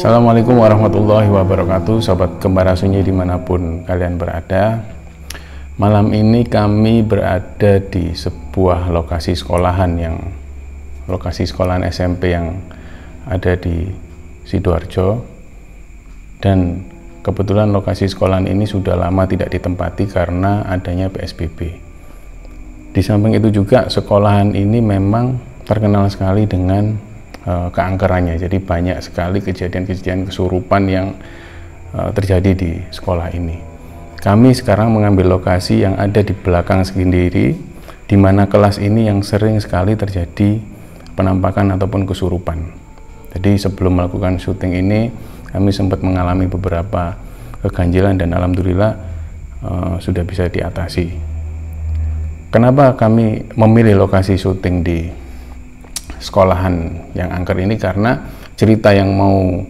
Assalamualaikum warahmatullahi wabarakatuh, Sobat Kembara Sunyi dimanapun kalian berada. Malam ini kami berada di sebuah lokasi sekolahan SMP yang ada di Sidoarjo, dan kebetulan lokasi sekolahan ini sudah lama tidak ditempati karena adanya PSBB. Di samping itu juga sekolahan ini memang terkenal sekali dengan keangkerannya, jadi banyak sekali kejadian-kejadian kesurupan yang terjadi di sekolah ini. Kami sekarang mengambil lokasi yang ada di belakang sendiri, di mana kelas ini yang sering sekali terjadi penampakan ataupun kesurupan. Jadi sebelum melakukan syuting ini, kami sempat mengalami beberapa keganjilan dan alhamdulillah sudah bisa diatasi. Kenapa kami memilih lokasi syuting di sekolahan yang angker ini? Karena cerita yang mau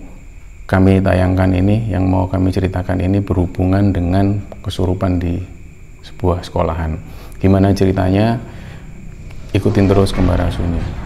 kami tayangkan ini, yang mau kami ceritakan ini berhubungan dengan kesurupan di sebuah sekolahan. Gimana ceritanya? Ikutin terus Kembara Sunyi.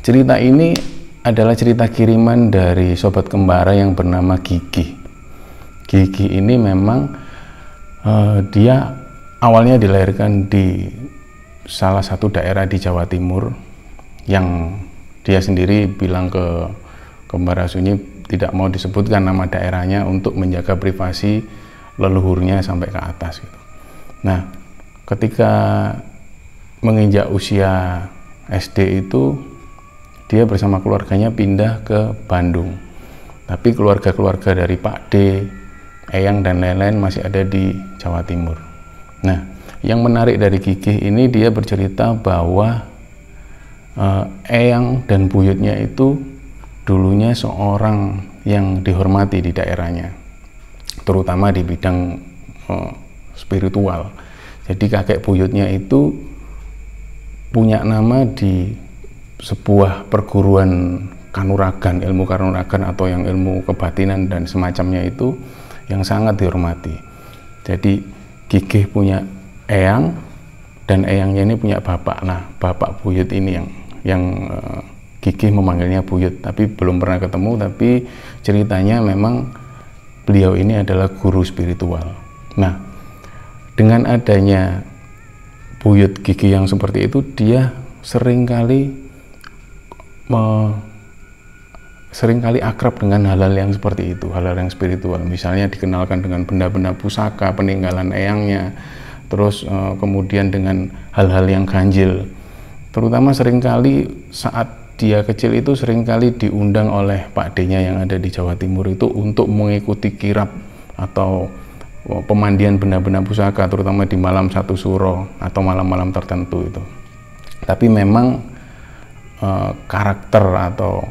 Cerita ini adalah cerita kiriman dari sobat kembara yang bernama Gigi. Gigi ini memang dia awalnya dilahirkan di salah satu daerah di Jawa Timur, yang dia sendiri bilang ke Kembara Sunyi tidak mau disebutkan nama daerahnya untuk menjaga privasi leluhurnya sampai ke atas gitu. Nah, ketika menginjak usia SD itu dia bersama keluarganya pindah ke Bandung, tapi keluarga-keluarga dari Pak D, Eyang dan lain-lain masih ada di Jawa Timur. Nah, yang menarik dari Gigi ini, dia bercerita bahwa Eyang dan buyutnya itu dulunya seorang yang dihormati di daerahnya, terutama di bidang spiritual. Jadi kakek buyutnya itu punya nama di sebuah perguruan kanuragan, ilmu kanuragan atau yang ilmu kebatinan dan semacamnya itu, yang sangat dihormati. Jadi Gigi punya eyang, dan eyangnya ini punya bapak. Nah, bapak buyut ini yang Gigi memanggilnya buyut, tapi belum pernah ketemu, tapi ceritanya memang beliau ini adalah guru spiritual. Nah, dengan adanya buyut Gigi yang seperti itu, dia seringkali akrab dengan hal-hal yang seperti itu, hal-hal yang spiritual. Misalnya dikenalkan dengan benda-benda pusaka peninggalan eyangnya, terus kemudian dengan hal-hal yang ganjil. Terutama seringkali saat dia kecil itu seringkali diundang oleh Pak D-nya yang ada di Jawa Timur itu untuk mengikuti kirap atau pemandian benda-benda pusaka, terutama di malam satu suro atau malam-malam tertentu itu. Tapi memang karakter atau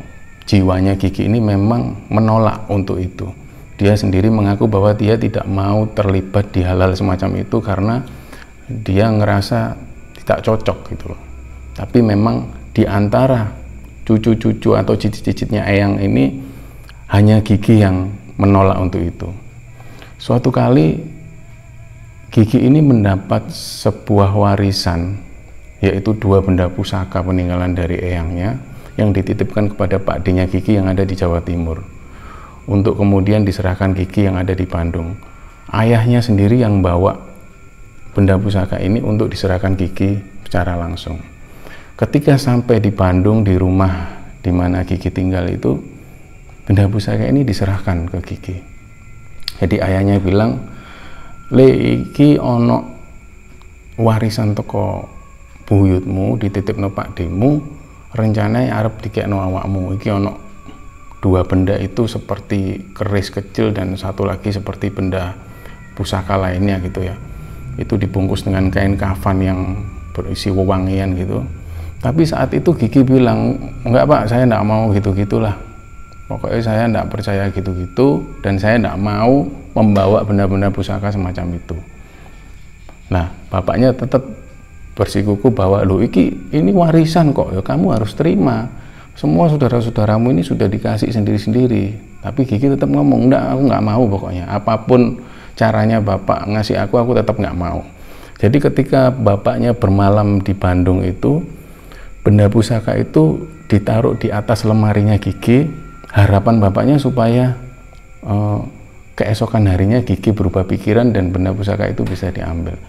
jiwanya Gigi ini memang menolak untuk itu. Dia sendiri mengaku bahwa dia tidak mau terlibat di hal-hal semacam itu karena dia ngerasa tidak cocok gitu loh. Tapi memang di antara cucu-cucu atau cicit-cicitnya Eyang ini, hanya Gigi yang menolak untuk itu. Suatu kali Gigi ini mendapat sebuah warisan, yaitu 2 benda pusaka peninggalan dari eyangnya yang dititipkan kepada Pak D-nya Gigi yang ada di Jawa Timur, untuk kemudian diserahkan Gigi yang ada di Bandung. Ayahnya sendiri yang bawa benda pusaka ini untuk diserahkan Gigi secara langsung. Ketika sampai di Bandung, di rumah di mana Gigi tinggal itu, benda pusaka ini diserahkan ke Gigi. Jadi ayahnya bilang, "Le, iki ono warisan teko buyutmu dititipno pakdemu, rencananya arep dikekno awakmu. Iki ono 2 benda itu seperti keris kecil dan satu lagi seperti benda pusaka lainnya gitu ya. Itu dibungkus dengan kain kafan yang berisi wewangian gitu. Tapi saat itu Gigi bilang, enggak Pak, saya enggak mau gitu-gitulah. Pokoknya saya enggak percaya gitu-gitu dan saya enggak mau membawa benda-benda pusaka semacam itu. Nah, bapaknya tetap bersikuku bahwa loh ini warisan kok, ya kamu harus terima. Semua saudara-saudaramu ini sudah dikasih sendiri-sendiri. Tapi Gigi tetap ngomong, enggak, aku enggak mau pokoknya. Apapun caranya bapak ngasih aku tetap nggak mau. Jadi ketika bapaknya bermalam di Bandung itu, benda pusaka itu ditaruh di atas lemarinya Gigi. Harapan bapaknya supaya keesokan harinya Gigi berubah pikiran dan benda pusaka itu bisa diambil.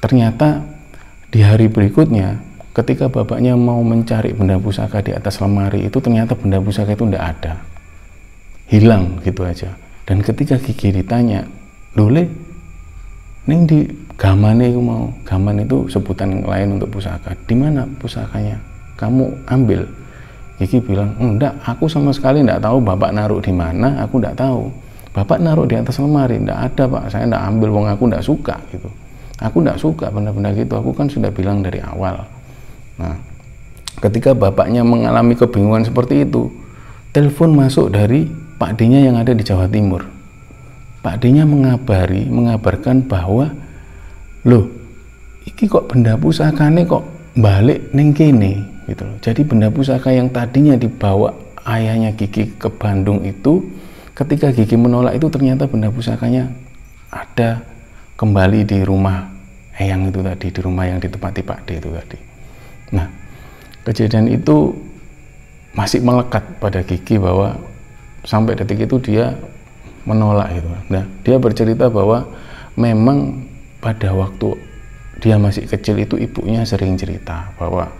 Ternyata di hari berikutnya, ketika bapaknya mau mencari benda pusaka di atas lemari itu, ternyata benda pusaka itu tidak ada, hilang gitu aja. Dan ketika Gigi ditanya, "Dole, ning di gamane aku mau." Gaman itu sebutan lain untuk pusaka. "Di mana pusakanya? Kamu ambil?" Gigi bilang, "Enggak, aku sama sekali enggak tahu bapak naruh di mana, aku enggak tahu. Bapak naruh di atas lemari." "Enggak ada Pak, saya enggak ambil, wong aku enggak suka gitu. Aku enggak suka benda-benda gitu, aku kan sudah bilang dari awal." Nah, ketika bapaknya mengalami kebingungan seperti itu, telepon masuk dari Pak D-nya yang ada di Jawa Timur. Pak D-nya mengabarkan bahwa loh, iki kok benda pusakane kok balik ning kene gitu loh. Jadi benda pusaka yang tadinya dibawa ayahnya Gigi ke Bandung itu, ketika Gigi menolak itu ternyata benda pusakanya ada kembali di rumah Eyang itu tadi, di rumah yang ditempati Pak D itu tadi. Nah, kejadian itu masih melekat pada Gigi bahwa sampai detik itu dia menolak itu. Nah, dia bercerita bahwa memang pada waktu dia masih kecil itu ibunya sering cerita bahwa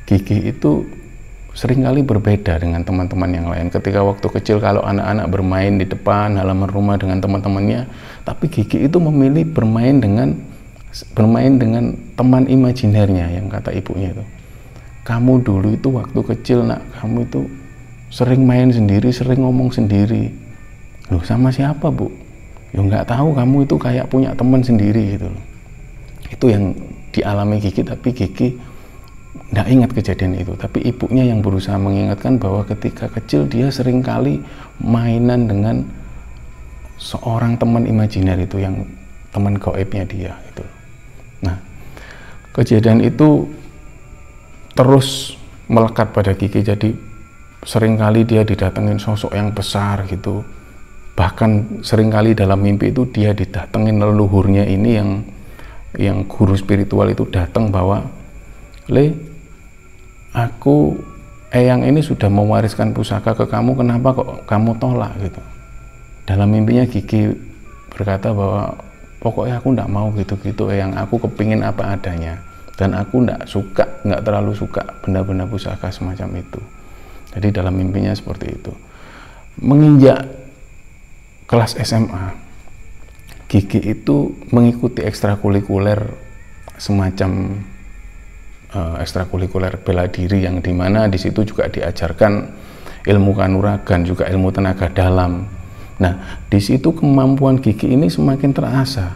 Gigi itu seringkali berbeda dengan teman-teman yang lain. Ketika waktu kecil kalau anak-anak bermain di depan halaman rumah dengan teman-temannya, tapi Gigi itu memilih bermain dengan teman imajinernya yang kata ibunya itu, "Kamu dulu itu waktu kecil nak, kamu itu sering main sendiri, sering ngomong sendiri." "Loh, sama siapa Bu?" "Ya nggak tahu, kamu itu kayak punya teman sendiri gitu loh." Itu yang dialami Gigi, tapi Gigi nggak ingat kejadian itu. Tapi ibunya yang berusaha mengingatkan bahwa ketika kecil dia sering kali mainan dengan seorang teman imajiner itu, yang teman gaibnya dia gitu. Nah, kejadian itu terus melekat pada Gigi. Jadi seringkali dia didatengin sosok yang besar gitu. Bahkan seringkali dalam mimpi itu dia didatengin leluhurnya ini, yang guru spiritual itu datang bahwa, "Le, aku Eyang ini sudah mewariskan pusaka ke kamu, kenapa kok kamu tolak?" gitu. Dalam mimpinya Gigi berkata bahwa pokoknya aku enggak mau gitu-gitu Eyang, aku kepingin apa adanya. Dan aku enggak terlalu suka benda-benda pusaka semacam itu. Jadi dalam mimpinya seperti itu. Menginjak kelas SMA, Gigi itu mengikuti ekstrakurikuler semacam ekstrakurikuler bela diri, yang dimana di situ juga diajarkan ilmu kanuragan, juga ilmu tenaga dalam. Nah, di situ kemampuan Gigi ini semakin terasa.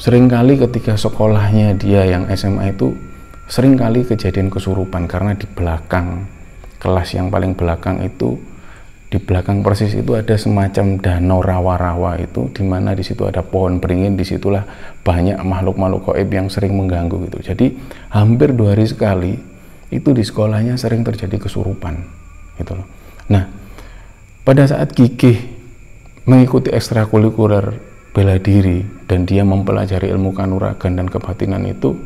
Seringkali ketika sekolahnya dia yang SMA itu, seringkali kejadian kesurupan karena di belakang kelas yang paling belakang itu, di belakang persis itu ada semacam danau rawa-rawa itu, dimana di situ ada pohon beringin. Disitulah banyak makhluk-makhluk gaib yang sering mengganggu gitu. Jadi hampir 2 hari sekali itu di sekolahnya sering terjadi kesurupan gitu loh. Nah, pada saat Gigi mengikuti ekstrakurikuler bela diri dan dia mempelajari ilmu kanuragan dan kebatinan itu,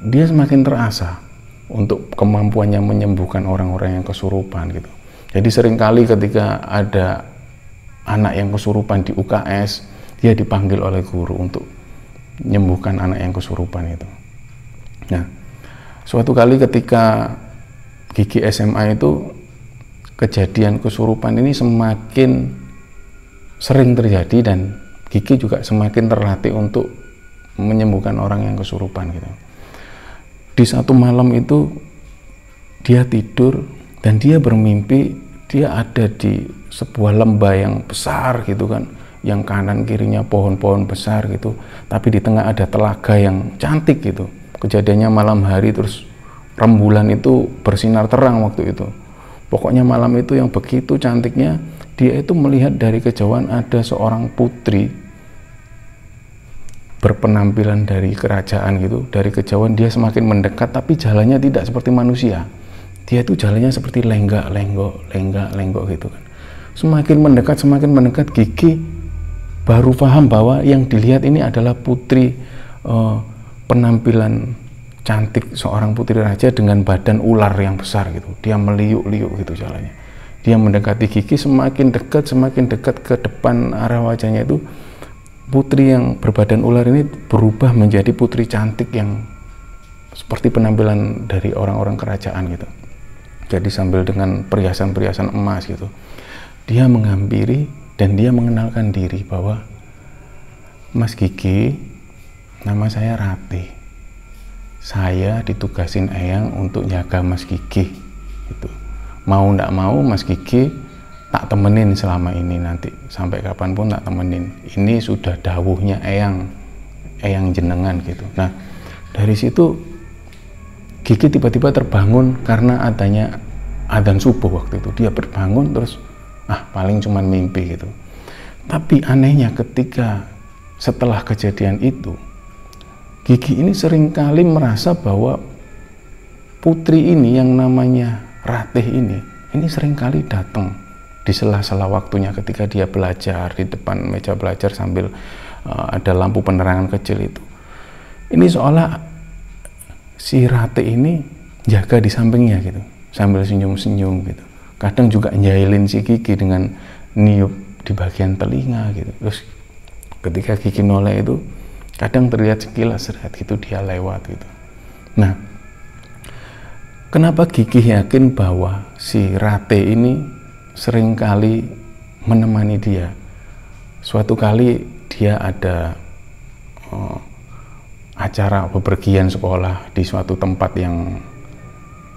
dia semakin terasa untuk kemampuannya menyembuhkan orang-orang yang kesurupan gitu. Jadi seringkali ketika ada anak yang kesurupan di UKS, dia dipanggil oleh guru untuk menyembuhkan anak yang kesurupan itu. Nah, suatu kali ketika Gigi SMA itu, kejadian kesurupan ini semakin sering terjadi dan Gigi juga semakin terlatih untuk menyembuhkan orang yang kesurupan gitu. di satu malam itu dia tidur dan dia bermimpi dia ada di sebuah lembah yang besar gitu kan, yang kanan kirinya pohon-pohon besar gitu, tapi di tengah ada telaga yang cantik gitu. Kejadiannya malam hari, terus rembulan itu bersinar terang waktu itu. Pokoknya malam itu yang begitu cantiknya, dia itu melihat dari kejauhan ada seorang putri berpenampilan dari kerajaan gitu. Dari kejauhan dia semakin mendekat, tapi jalannya tidak seperti manusia. Dia itu jalannya seperti lenggak-lenggok gitu kan. Semakin mendekat, Gigi baru paham bahwa yang dilihat ini adalah putri, penampilan cantik seorang putri raja dengan badan ular yang besar gitu. Dia meliuk-liuk gitu jalannya. Dia mendekati Gigi, semakin dekat ke depan arah wajahnya itu, putri yang berbadan ular ini berubah menjadi putri cantik yang seperti penampilan dari orang-orang kerajaan gitu. Jadi sambil dengan perhiasan-perhiasan emas gitu. Dia menghampiri dan dia mengenalkan diri bahwa, Mas Gigi, nama saya Ratih. Saya ditugasin Eyang untuk jaga Mas Gigi gitu. Mau ndak mau Mas Gigi tak temenin selama ini, nanti sampai kapanpun tak temenin. Ini sudah dawuhnya Eyang jenengan gitu. Nah, dari situ Gigi tiba-tiba terbangun karena adanya adzan subuh waktu itu. Dia berbangun terus, paling cuman mimpi gitu. Tapi anehnya ketika setelah kejadian itu, Gigi ini seringkali merasa bahwa putri ini yang namanya Ratih ini seringkali datang di sela-sela waktunya ketika dia belajar di depan meja belajar sambil ada lampu penerangan kecil itu. Ini seolah si Ratih ini jaga di sampingnya gitu, sambil senyum-senyum gitu. Kadang juga njailin si Gigi dengan niup di bagian telinga gitu. Terus ketika Gigi noleh itu kadang terlihat sekilas gitu dia lewat gitu. Nah, kenapa Gigi yakin bahwa si Ratih ini seringkali menemani dia? Suatu kali dia ada acara bepergian sekolah di suatu tempat yang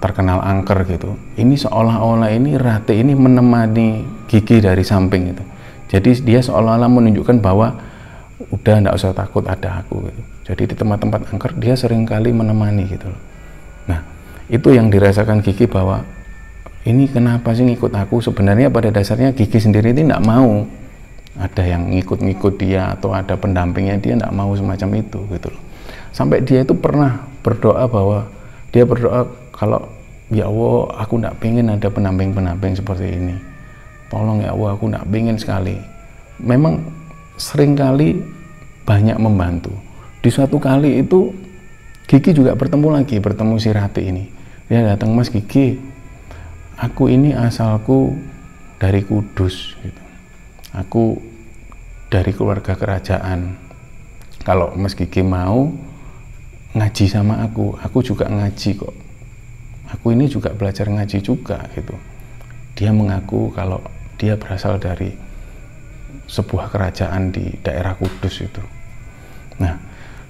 terkenal angker gitu. Ini seolah-olah ini Ratih ini menemani Gigi dari samping itu. Jadi dia seolah-olah menunjukkan bahwa udah nggak usah takut, ada aku gitu. Jadi di tempat-tempat angker dia seringkali menemani gitu. Nah, itu yang dirasakan Gigi bahwa ini kenapa sih ngikut aku? Sebenarnya pada dasarnya Gigi sendiri ini nggak mau ada yang ngikut-ngikut dia atau ada pendampingnya, dia nggak mau semacam itu gitu loh. Sampai dia itu pernah berdoa bahwa dia berdoa, kalau ya Allah aku nggak pengen ada pendamping-pendamping seperti ini, tolong ya Allah, aku nggak pengen sekali. Memang seringkali banyak membantu. Di suatu kali itu Gigi juga bertemu si Ratih ini. Dia datang, Mas Gigi, aku ini asalku dari Kudus gitu. Aku dari keluarga kerajaan. Kalau Mas Gigi mau ngaji sama aku juga ngaji kok. Aku ini juga belajar ngaji juga gitu. Dia mengaku kalau dia berasal dari sebuah kerajaan di daerah Kudus itu. Nah,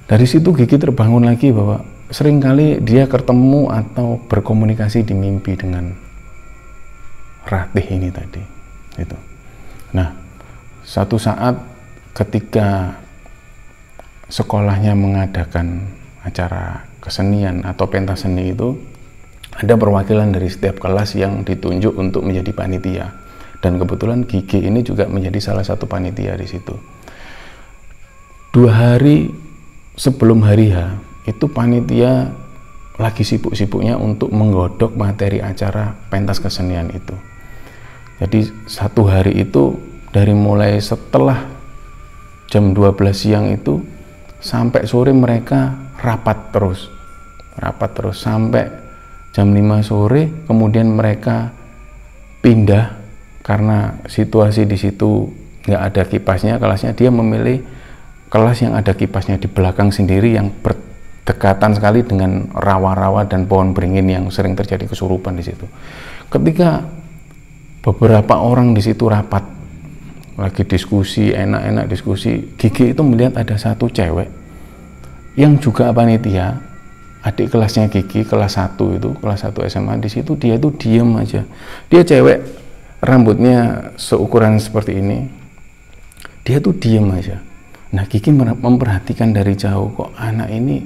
dari situ Gigi terbangun lagi bahwa seringkali dia ketemu atau berkomunikasi di mimpi dengan Ratih ini tadi gitu. Nah, satu saat ketika sekolahnya mengadakan acara kesenian atau pentas seni itu, ada perwakilan dari setiap kelas yang ditunjuk untuk menjadi panitia, dan kebetulan Gigi ini juga menjadi salah satu panitia di situ. 2 hari sebelum hari H itu panitia lagi sibuk-sibuknya untuk menggodok materi acara pentas kesenian itu. Jadi 1 hari itu dari mulai setelah jam 12 siang itu sampai sore mereka rapat terus sampai jam 5 sore. Kemudian mereka pindah karena situasi di situ nggak ada kipasnya kelasnya. Dia memilih kelas yang ada kipasnya di belakang sendiri, yang berdekatan sekali dengan rawa-rawa dan pohon beringin yang sering terjadi kesurupan di situ. Ketika beberapa orang di situ rapat lagi diskusi, enak-enak diskusi, Gigi itu melihat ada satu cewek yang juga panitia, adik kelasnya Gigi, kelas 1 itu, kelas 1 SMA, di situ dia tuh diem aja. Dia cewek, rambutnya seukuran seperti ini, dia tuh diem aja. Nah, Gigi memperhatikan dari jauh, kok anak ini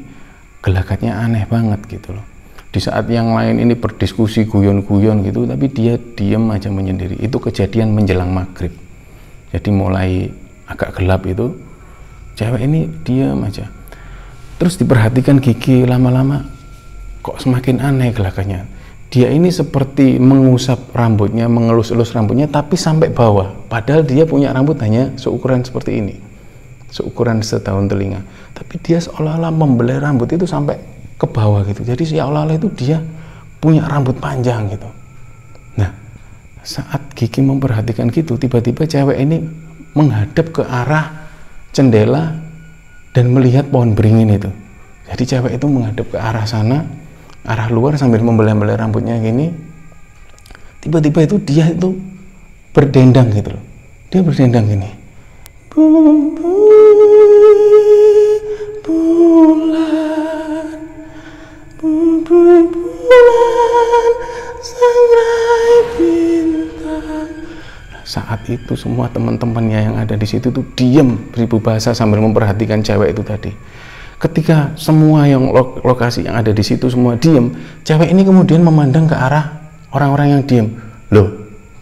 gelagatnya aneh banget gitu loh. Di saat yang lain ini berdiskusi guyon-guyon gitu, tapi dia diem aja menyendiri. Itu kejadian menjelang maghrib. Jadi mulai agak gelap itu, cewek ini diem aja. Terus diperhatikan Gigi, lama-lama kok semakin aneh gelagatnya. Dia ini seperti mengusap rambutnya, mengelus-elus rambutnya, tapi sampai bawah. Padahal dia punya rambut hanya seukuran seperti ini, seukuran sedaun telinga. Tapi dia seolah-olah membelai rambut itu sampai ke bawah gitu. Jadi seolah-olah itu dia punya rambut panjang gitu. Nah, saat Gigi memperhatikan gitu, tiba-tiba cewek ini menghadap ke arah jendela dan melihat pohon beringin itu. Jadi cewek itu menghadap ke arah sana, arah luar sambil membelai-belai rambutnya gini. Tiba-tiba itu dia itu berdendang gitu loh. Dia berdendang gini. Bulan, bulan, sangrai bintang. Saat itu semua teman-temannya yang ada di situ tuh diem beribu bahasa sambil memperhatikan cewek itu tadi. Ketika semua yang lokasi yang ada di situ semua diem, cewek ini kemudian memandang ke arah orang-orang yang diem. Loh,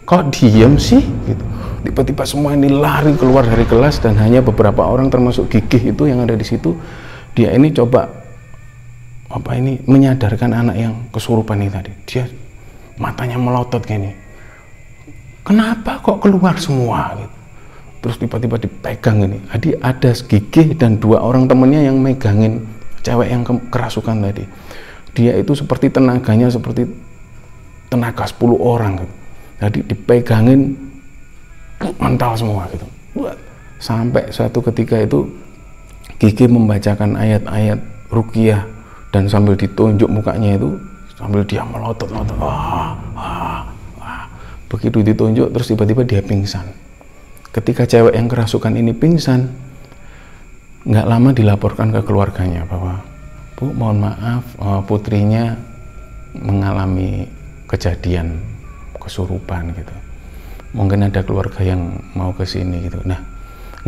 kok diem sih? Gitu. Tiba-tiba semua ini lari keluar dari kelas dan hanya beberapa orang termasuk Gigih itu yang ada di situ. Dia ini coba menyadarkan anak yang kesurupan ini tadi. Dia matanya melotot kayak ini. Kenapa kok keluar semua gitu. Terus tiba-tiba dipegang ini. Jadi ada Gigih dan 2 orang temennya yang megangin cewek yang kerasukan tadi. Dia itu seperti tenaganya seperti tenaga 10 orang gitu. Jadi dipegangin mental semua gitu. Sampai suatu ketika itu Gigih membacakan ayat-ayat ruqyah dan sambil ditunjuk mukanya itu sambil dia melotot-lotot. Begitu ditunjuk terus tiba-tiba dia pingsan. Ketika cewek yang kerasukan ini pingsan, nggak lama dilaporkan ke keluarganya bahwa, Bu, mohon maaf, putrinya mengalami kejadian kesurupan gitu. Mungkin ada keluarga yang mau ke sini gitu. Nah,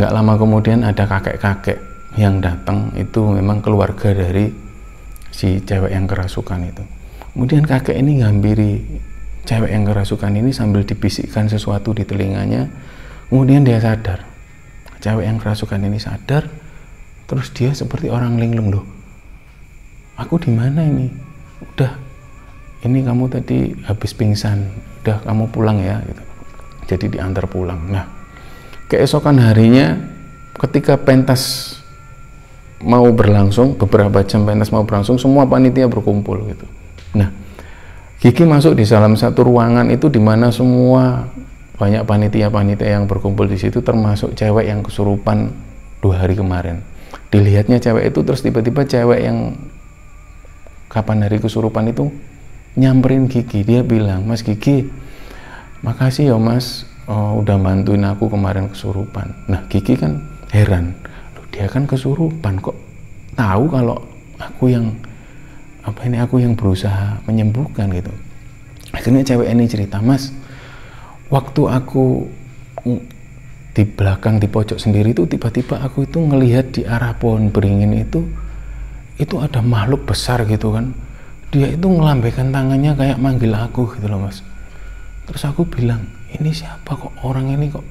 nggak lama kemudian ada kakek-kakek yang datang, itu memang keluarga dari si cewek yang kerasukan itu. Kemudian kakek ini ngampiri cewek yang kerasukan ini sambil dibisikkan sesuatu di telinganya. Kemudian dia sadar. Cewek yang kerasukan ini sadar, terus dia seperti orang linglung, loh. Aku di mana ini? Udah, ini kamu tadi habis pingsan. Udah, kamu pulang ya gitu. Jadi diantar pulang. Nah, keesokan harinya ketika pentas mau berlangsung, beberapa jam pentas mau berlangsung, semua panitia berkumpul gitu. Nah, Gigi masuk di dalam satu ruangan itu di mana semua banyak panitia-panitia yang berkumpul di situ, termasuk cewek yang kesurupan 2 hari kemarin. Dilihatnya cewek itu, terus tiba-tiba cewek yang kapan hari kesurupan itu nyamperin Gigi. Dia bilang, Mas Gigi, makasih ya Mas, udah bantuin aku kemarin kesurupan. Nah, Gigi kan heran, loh, dia kan kesurupan kok tahu kalau aku yang aku yang berusaha menyembuhkan gitu. Akhirnya cewek ini cerita, Mas, waktu aku di belakang di pojok sendiri itu tiba-tiba aku itu ngelihat di arah pohon beringin itu ada makhluk besar gitu kan. Dia itu ngelambaikan tangannya kayak manggil aku gitu loh Mas. Terus aku bilang, ini siapa kok, orang ini kok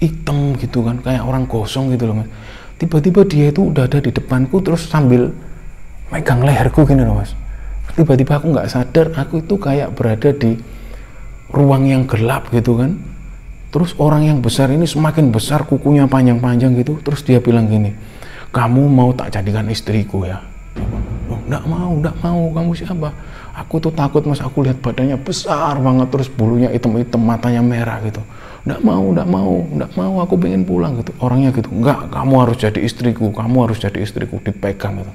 hitam gitu kan, kayak orang kosong gitu loh Mas. Tiba-tiba dia itu udah ada di depanku terus sambil megang leherku gini loh Mas. Tiba-tiba aku nggak sadar, aku itu kayak berada di ruang yang gelap gitu kan. Terus orang yang besar ini semakin besar, kukunya panjang-panjang gitu. Terus dia bilang gini, kamu mau tak jadikan istriku ya? Oh, nggak mau, kamu siapa? Aku tuh takut Mas, aku lihat badannya besar banget, terus bulunya hitam-hitam, matanya merah gitu. Nggak mau, aku pengen pulang gitu. Orangnya gitu, nggak, kamu harus jadi istriku, dipegang gitu.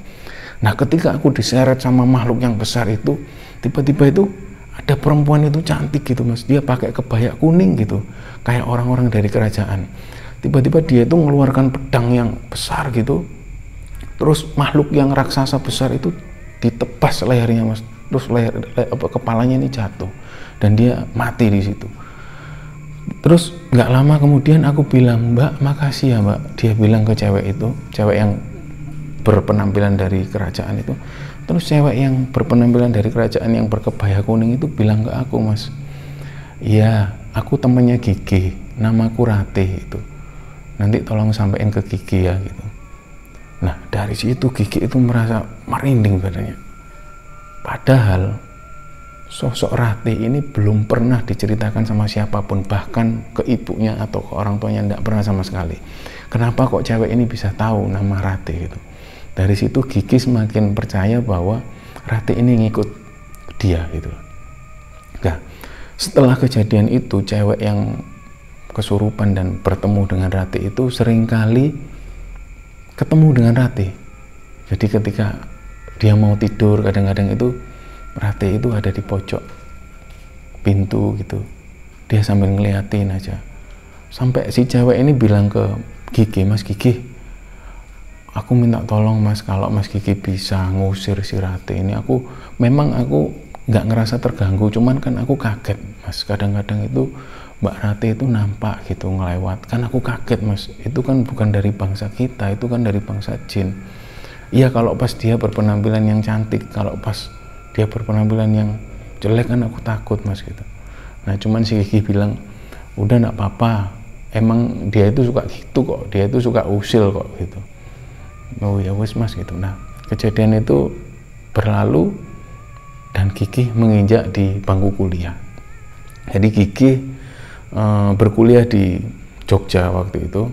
Nah, ketika aku diseret sama makhluk yang besar itu, tiba-tiba itu ada perempuan itu cantik gitu Mas, dia pakai kebaya kuning gitu, kayak orang-orang dari kerajaan. Tiba-tiba dia itu mengeluarkan pedang yang besar gitu, terus makhluk yang raksasa besar itu ditepas lehernya Mas, terus kepalanya ini jatuh dan dia mati di situ. Terus nggak lama kemudian aku bilang, Mbak makasih ya Mbak. Dia bilang ke cewek itu, cewek yang berpenampilan dari kerajaan itu. Terus cewek yang berpenampilan dari kerajaan yang berkebaya kuning itu bilang ke aku, Mas, iya aku temannya Gigi, namaku Ratih itu, nanti tolong sampein ke Gigi ya gitu. Nah dari situ Gigi itu merasa merinding badannya. Padahal sosok Ratih ini belum pernah diceritakan sama siapapun, bahkan ke ibunya atau ke orang tuanya tidak pernah sama sekali. Kenapa kok cewek ini bisa tahu nama Ratih gitu? Dari situ Gigi semakin percaya bahwa Ratih ini ngikut dia gitu. Nah, setelah kejadian itu, cewek yang kesurupan dan bertemu dengan Ratih itu seringkali ketemu dengan Ratih. Jadi ketika dia mau tidur, kadang-kadang itu Ratih itu ada di pojok pintu gitu, dia sambil ngeliatin aja. Sampai si cewek ini bilang ke Gigi, Mas Gigi, aku minta tolong Mas, kalau Mas Gigi bisa ngusir si Ratih ini. Memang aku nggak ngerasa terganggu, cuman kan aku kaget Mas, kadang-kadang itu Mbak Ratih itu nampak gitu ngelewat, kan aku kaget Mas, itu kan bukan dari bangsa kita, itu kan dari bangsa jin. Iya kalau pas dia berpenampilan yang cantik, kalau pas dia berpenampilan yang jelek kan aku takut Mas gitu. Nah cuman si Gigi bilang, udah nggak apa-apa, emang dia itu suka gitu kok, dia itu suka usil kok gitu. Oh ya wes Mas gitu. Nah kejadian itu berlalu dan Gigi menginjak di bangku kuliah. Jadi Gigi berkuliah di Jogja waktu itu,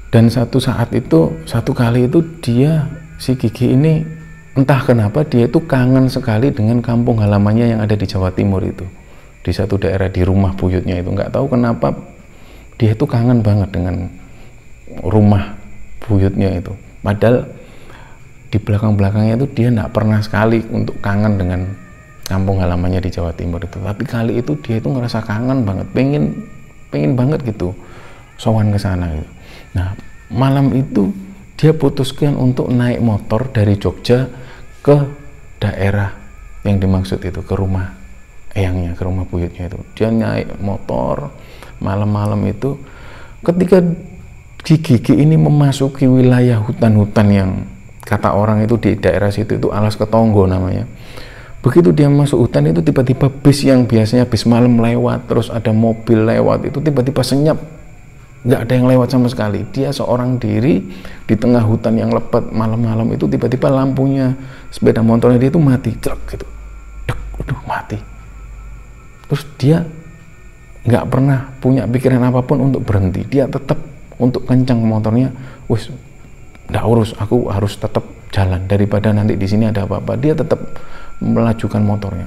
dan satu kali itu si Gigi ini entah kenapa dia itu kangen sekali dengan kampung halamannya yang ada di Jawa Timur itu, di satu daerah di rumah buyutnya itu. Nggak tahu kenapa dia itu kangen banget dengan rumah buyutnya itu, padahal di belakang-belakangnya itu dia nggak pernah sekali untuk kangen dengan kampung halamannya di Jawa Timur itu. Tapi kali itu dia itu ngerasa kangen banget, pengen banget gitu sowan ke sana gitu. Nah malam itu dia putuskan untuk naik motor dari Jogja ke daerah yang dimaksud itu, ke rumah eyangnya, ke rumah buyutnya itu. Dia naik motor malam-malam itu. Ketika Gigi ini memasuki wilayah hutan-hutan yang kata orang itu di daerah situ itu Alas Ketonggo namanya. Begitu dia masuk hutan itu tiba-tiba bis yang biasanya bis malam lewat, terus ada mobil lewat, itu tiba-tiba senyap, nggak ada yang lewat sama sekali. Dia seorang diri di tengah hutan yang lebat malam-malam itu, tiba-tiba lampunya sepeda motornya dia itu mati, cek gitu, udah mati. Terus dia nggak pernah punya pikiran apapun untuk berhenti, dia tetap untuk kencang motornya. Wis nggak urus, aku harus tetap jalan daripada nanti di sini ada apa-apa. Dia tetap melajukan motornya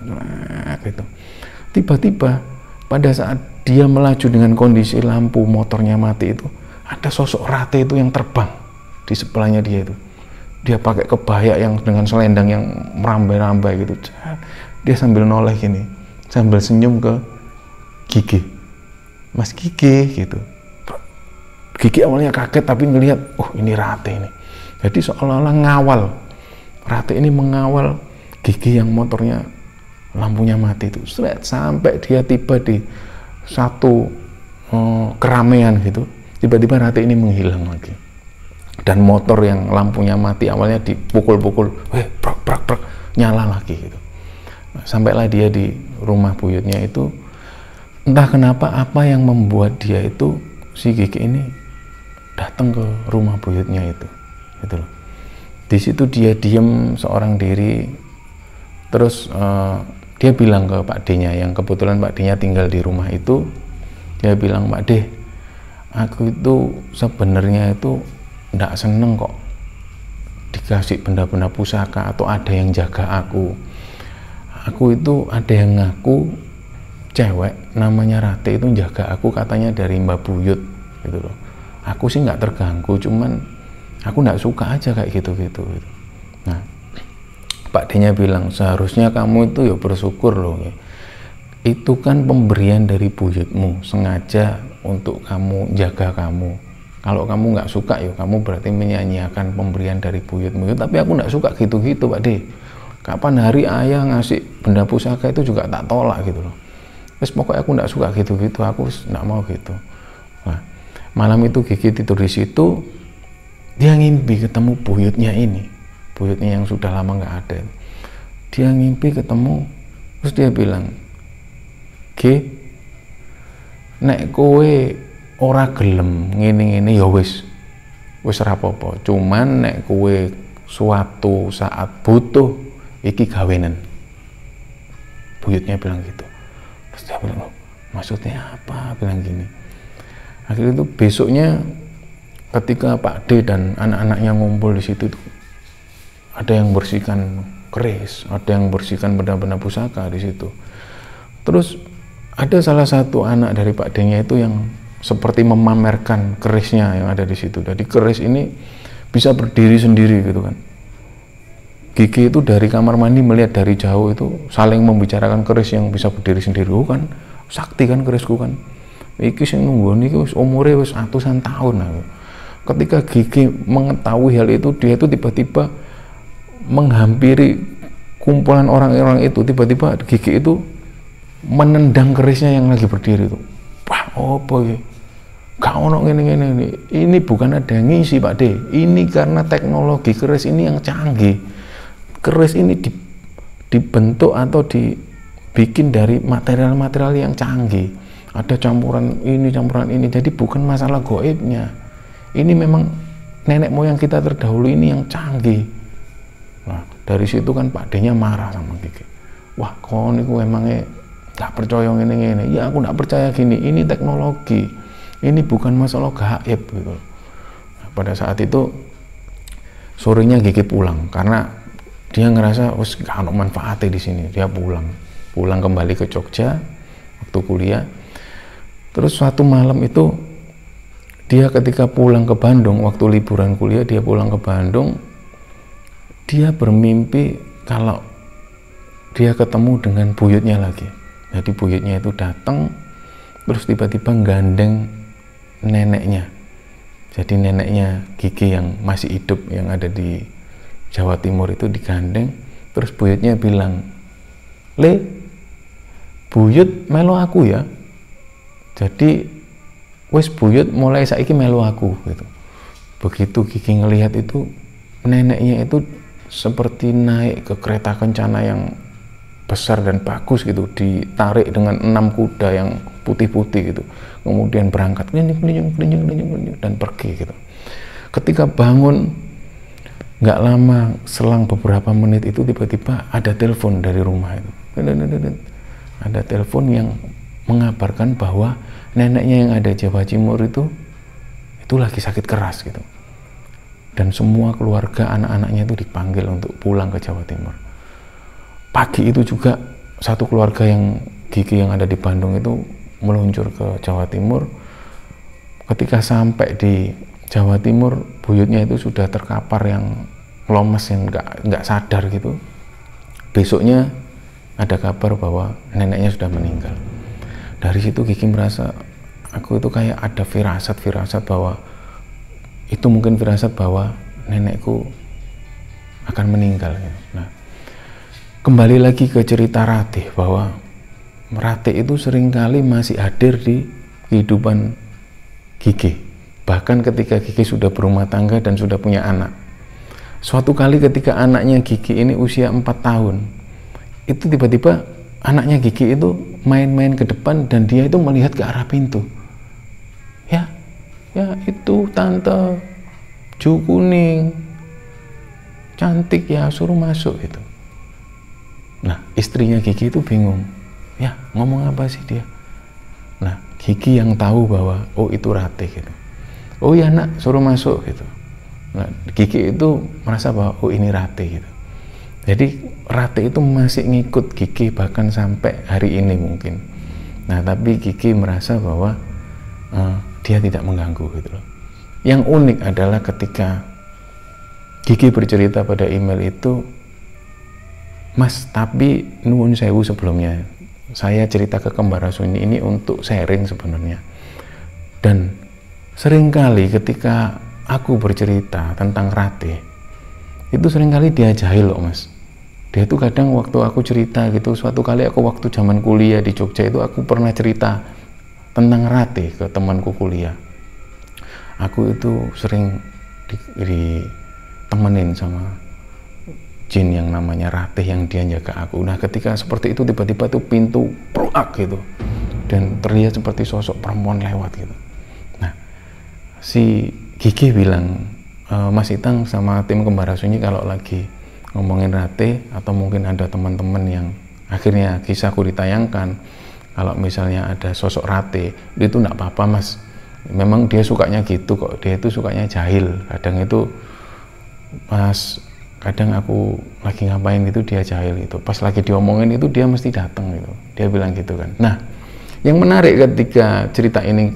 gitu. Tiba-tiba pada saat dia melaju dengan kondisi lampu motornya mati itu, ada sosok Ratih itu yang terbang di sebelahnya dia itu. Dia pakai kebaya yang dengan selendang yang merambai-rambai gitu. Dia sambil noleh gini, sambil senyum ke Gigi, Mas Gigi gitu. Gigi awalnya kaget tapi ngelihat, oh ini Ratih ini. Jadi seolah-olah ngawal, Ratih ini mengawal Gigi yang motornya lampunya mati itu, sampai dia tiba di satu keramaian gitu. Tiba-tiba Ratih ini menghilang lagi, dan motor yang lampunya mati awalnya dipukul-pukul, prak prak prak, nyala lagi gitu. Nah, sampailah dia di rumah buyutnya itu. Entah kenapa, apa yang membuat dia itu, si Gigi ini datang ke rumah buyutnya itu gitu loh. Di situ dia diem seorang diri. Terus dia bilang ke Pak D-nya, yang kebetulan Pak D-nya tinggal di rumah itu. Dia bilang, Pak D, aku itu sebenarnya itu nggak seneng kok dikasih benda-benda pusaka atau ada yang jaga aku. Aku itu ada yang ngaku cewek namanya Ratih itu jaga aku, katanya dari Mbak Buyut gitu loh. Aku sih nggak terganggu, cuman aku nggak suka aja kayak gitu-gitu gitu. Nah Pak D-nya bilang, seharusnya kamu itu ya bersyukur loh ya. Itu kan pemberian dari buyutmu, sengaja untuk kamu, jaga kamu Kalau kamu nggak suka, ya kamu berarti menyanyiakan pemberian dari buyutmu. Tapi aku nggak suka gitu-gitu, Pak De. Kapan hari ayah ngasih benda pusaka itu juga tak tolak gitu loh. Terus pokoknya aku nggak suka gitu-gitu, aku nggak mau gitu. Nah, malam itu Gigi tidur di situ, dia ngimpi ketemu buyutnya ini, buyutnya yang sudah lama nggak ada. Dia ngimpi ketemu, terus dia bilang, G, nek kowe ora gelem ngene-ngene ya wis rapopo. Cuman nek kowe suatu saat butuh iki gawenan. Buyutnya bilang gitu. Terus dia bilang, maksudnya apa? Bilang gini. Akhirnya itu besoknya ketika Pak D dan anak-anaknya ngumpul di situ, ada yang bersihkan keris, ada yang bersihkan benda-benda pusaka di situ. Terus ada salah satu anak dari Pak D-nya itu yang seperti memamerkan kerisnya yang ada di situ. Jadi keris ini bisa berdiri sendiri gitu kan. Gigi itu dari kamar mandi melihat dari jauh itu saling membicarakan keris yang bisa berdiri sendiri. Oh kan, sakti kan kerisku kan. Iki sing nunggoni iki wis umure wis ratusan tahun. Ketika Gigi mengetahui hal itu, dia itu tiba-tiba menghampiri kumpulan orang-orang itu. Tiba-tiba Gigi itu menendang kerisnya yang lagi berdiri itu. Wah, opo iki? Gak ono ngene-ngene. Ini bukan ada yang ngisi, Pak D. Ini karena teknologi keris ini yang canggih. Keris ini dibentuk atau dibikin dari material-material yang canggih. Ada campuran ini, jadi bukan masalah goibnya. Ini memang nenek moyang kita terdahulu ini yang canggih. Nah, dari situ kan Pak D-nya marah sama Gigi. Wah, kau niku emangnya gak percaya ngene-ngene. Ya aku gak percaya gini, ini teknologi. Ini bukan masalah gaib gitu. Nah, pada saat itu sorenya Gigi pulang karena dia ngerasa wis gak ada manfaatnya di sini. Dia pulang kembali ke Jogja waktu kuliah. Terus suatu malam itu dia ketika pulang ke Bandung, waktu liburan kuliah dia pulang ke Bandung, dia bermimpi kalau dia ketemu dengan buyutnya lagi. Jadi buyutnya itu datang terus tiba-tiba gandeng neneknya. Jadi neneknya Gigi yang masih hidup yang ada di Jawa Timur itu digandeng, terus buyutnya bilang, Le, buyut melu aku ya. Jadi wis buyut mulai saiki melu aku gitu. Begitu Gigi ngelihat itu, neneknya itu seperti naik ke kereta kencana yang besar dan bagus gitu, ditarik dengan 6 kuda yang putih-putih gitu. Kemudian berangkat keliling dan pergi gitu. Ketika bangun nggak lama, selang beberapa menit itu tiba-tiba ada telepon dari rumah itu. Ada telepon yang mengabarkan bahwa neneknya yang ada Jawa Timur itu lagi sakit keras gitu. Dan semua keluarga anak-anaknya itu dipanggil untuk pulang ke Jawa Timur. Pagi itu juga satu keluarga yang Gigi yang ada di Bandung itu meluncur ke Jawa Timur. Ketika sampai di Jawa Timur, buyutnya itu sudah terkapar yang lemes, yang nggak sadar gitu. Besoknya ada kabar bahwa neneknya sudah meninggal. Dari situ Gigi merasa, aku itu kayak ada firasat bahwa itu mungkin firasat bahwa nenekku akan meninggal. Nah, kembali lagi ke cerita Ratih, bahwa Ratih itu seringkali masih hadir di kehidupan Gigi. Bahkan ketika Gigi sudah berumah tangga dan sudah punya anak. Suatu kali ketika anaknya Gigi ini usia 4 tahun, itu tiba-tiba anaknya Gigi itu main-main ke depan dan dia itu melihat ke arah pintu. Ya itu tante Ju kuning, cantik ya, suruh masuk gitu. Nah, istrinya Gigi itu bingung. Ya, ngomong apa sih dia? Nah, Gigi yang tahu bahwa oh itu Ratih gitu. Oh ya nak, suruh masuk gitu. Nah, Gigi itu merasa bahwa oh ini Ratih gitu. Jadi Ratih itu masih ngikut Gigi bahkan sampai hari ini mungkin. Nah, tapi Gigi merasa bahwa dia tidak mengganggu gitu loh. Yang unik adalah ketika Gigi bercerita pada email itu, Mas, tapi nuwun sewu sebelumnya, saya cerita ke Kembar Rasuni ini untuk sharing sebenarnya. Dan seringkali ketika aku bercerita tentang Ratih, itu seringkali dia jahil loh mas. Dia itu kadang waktu aku cerita gitu, suatu kali aku waktu zaman kuliah di Jogja itu aku pernah cerita tentang Ratih ke temanku kuliah. Aku itu sering ditemenin sama jin yang namanya Ratih yang dia jaga aku. Nah ketika seperti itu tiba-tiba tuh pintu pruak gitu dan terlihat seperti sosok perempuan lewat gitu. Nah si Gigi bilang, Mas Itang sama tim Kembara Sunyi kalau lagi ngomongin Ratih atau mungkin ada teman-teman yang akhirnya kisahku ditayangkan, kalau misalnya ada sosok Ratih itu enggak apa-apa mas, memang dia sukanya gitu kok, dia itu sukanya jahil. Kadang itu pas kadang aku lagi ngapain gitu dia jahil itu, pas lagi diomongin itu dia mesti datang gitu, dia bilang gitu kan. Nah yang menarik ketika cerita ini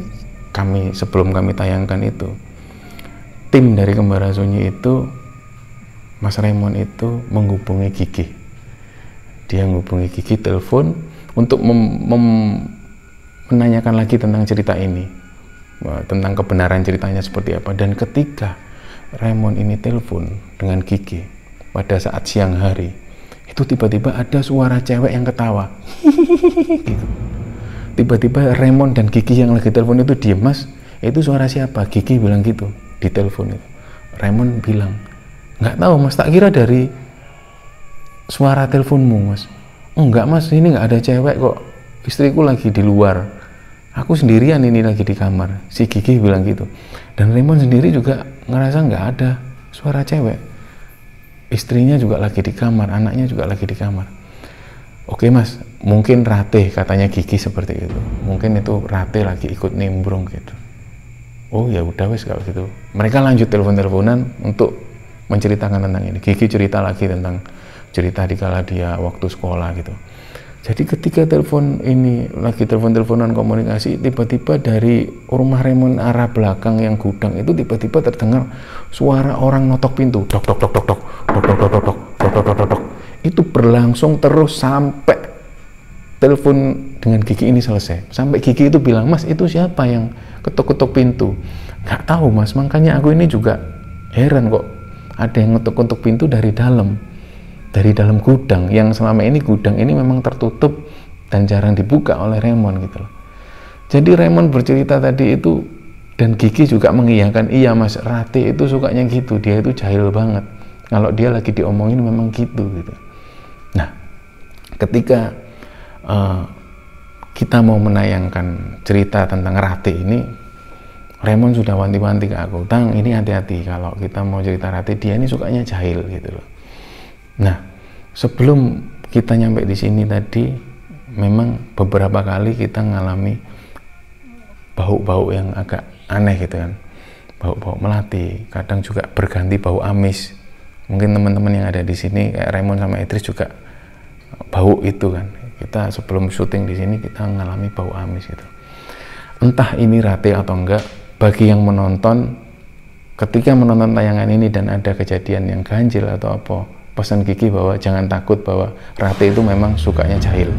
sebelum kami tayangkan itu, tim dari Kembara Sunyi itu, Mas Raymond itu menghubungi Gigi. Dia menghubungi Gigi telepon untuk menanyakan lagi tentang cerita ini, tentang kebenaran ceritanya seperti apa. Dan ketika Raymond ini telepon dengan Gigi pada saat siang hari, itu tiba-tiba ada suara cewek yang ketawa. Gitu. Tiba-tiba Raymond dan Gigi yang lagi telepon itu diem, mas, itu suara siapa? Gigi bilang gitu di telepon itu. Raymond bilang, nggak tahu mas, tak kira dari suara teleponmu mas. Enggak mas, ini nggak ada cewek kok, istriku lagi di luar, aku sendirian ini lagi di kamar, si Gigi bilang gitu. Dan Raymond sendiri juga ngerasa nggak ada suara cewek, istrinya juga lagi di kamar, anaknya juga lagi di kamar. Oke mas, mungkin Ratih, katanya Gigi seperti itu, mungkin itu Ratih lagi ikut nimbrung gitu. Oh ya udah wes kalau gitu. Mereka lanjut telepon-teleponan untuk menceritakan tentang ini. Gigi cerita lagi tentang cerita dikala dia waktu sekolah gitu. Jadi ketika telepon ini lagi telepon-teleponan komunikasi, tiba-tiba dari rumah Raymond arah belakang yang gudang itu tiba-tiba terdengar suara orang notok pintu. Dok dok dok dok dok dok dok dok dok dok dok dok dok dok. Itu berlangsung terus sampai telepon dengan Gigi ini selesai. Sampai Gigi itu bilang, mas itu siapa yang ketuk-ketuk pintu? Nggak tahu mas, makanya aku ini juga heran kok ada yang ngetuk-ngetuk pintu dari dalam gudang, yang selama ini gudang ini memang tertutup dan jarang dibuka oleh Raymond gitu loh. Jadi Raymond bercerita tadi itu dan Gigi juga mengiyakan, iya mas, Ratih itu sukanya gitu, dia itu jahil banget, kalau dia lagi diomongin memang gitu. Nah ketika kita mau menayangkan cerita tentang Ratih ini, Raymond sudah wanti-wanti ke aku, Tang ini hati-hati kalau kita mau cerita Ratih, dia ini sukanya jahil gitu loh. Nah sebelum kita nyampe di sini tadi, memang beberapa kali kita ngalami bau-bau yang agak aneh gitu kan, bau-bau melati, kadang juga berganti bau amis. Mungkin teman-teman yang ada di sini kayak Raymond sama Idris juga bau itu kan. Kita sebelum syuting di sini kita mengalami bau amis gitu. Entah ini Ratih atau enggak, bagi yang menonton, ketika menonton tayangan ini dan ada kejadian yang ganjil atau apa, pesan Gigi bahwa jangan takut, bahwa Ratih itu memang sukanya jahil.